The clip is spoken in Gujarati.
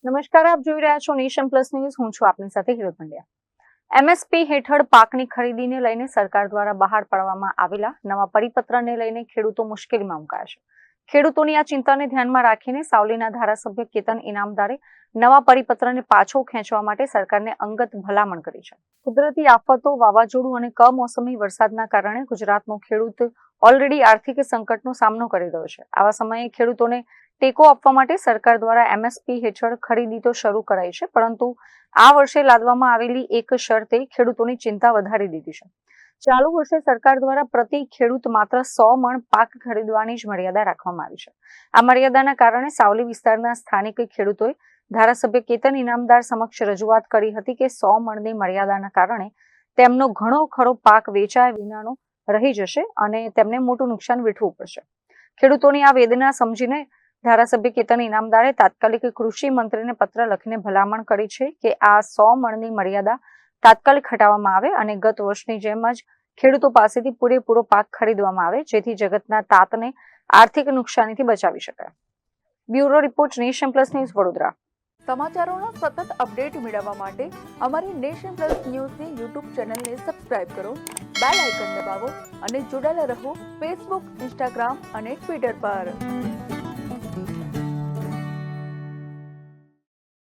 નમસ્કાર, આપ જોઈ રહ્યા છો નેશન પ્લસ ન્યૂઝ. હું છું આપની સાથે હિરોત પંડ્યા. એમએસપી હેઠળ પાકની ખરીદીને લઈને સરકાર દ્વારા બહાર પાડવામાં આવેલા નવા પરિપત્રને લઈને ખેડૂતો મુશ્કેલીમાં મુકાયા છે. ખેડૂતોની આ ચિંતાને ધ્યાનમાં રાખીને સાવલીના ધારાસભ્ય કેતન ઇનામદારે નવા પરિપત્રને પાછો ખેંચવા માટે સરકારને અંગત ભલામણ કરી છે. કુદરતી આફતો, વાવાઝોડું અને કમોસમી વરસાદના કારણે ગુજરાતનો ખેડૂત ઓલરેડી આર્થિક સંકટનો સામનો કરી રહ્યો છે. આવા સમયે ખેડૂતોને ટેકો આપવા માટે સરકાર દ્વારા એમએસપી હેઠળ ખરીદી તો શરૂ કરાઈ છે, પરંતુ આ વર્ષે લાદવામાં આવેલી એક શરતે ખેડૂતોની ચિંતા વધારી દીધી છે. ચાલુ વર્ષે સરકાર દ્વારા પ્રતિ ખેડૂત માત્ર 100 મણ પાક ખરીદવાની જ મર્યાદા રાખવામાં આવી છે. આ મર્યાદાના કારણે સાવલી વિસ્તારના સ્થાનિક ખેડૂતોએ ધારાસભ્ય કેતન ઇનામદાર સમક્ષ રજૂઆત કરી હતી કે 100 મણની મર્યાદાના કારણે તેમનો ઘણો ખરો પાક વેચાય વિનાનો રહી જશે અને તેમને મોટું નુકસાન વેઠવું પડશે. ખેડૂતોની આ વેદના સમજીને ધારાસભ્ય કેતન ઇનામદારે તાત્કાલિક કૃષિ મંત્રીને પત્ર લખીને ભલામણ કરી છે કે આ 100 મણની મર્યાદા તાત્કાલિક હટાવવામાં આવે અને ગત વર્ષની જેમ જ ખેડૂતો પાસેથી પૂરેપૂરો પાક ખરીદવામાં આવે, જેથી જગતના તાતને આર્થિક નુકસાનીથી બચાવી શકાય. Bureau report, nation plus news, Vadodara. સમાચારોના સતત અપડેટ મેળવવા માટે અમારી નેશન પ્લસ ન્યૂઝની યુટ્યુબ ચેનલને સબસ્ક્રાઇબ કરો, બેલ આઇકન દબાવો અને જોડાયેલા રહો ફેસબુક, ઇન્સ્ટાગ્રામ અને ટ્વિટર પર.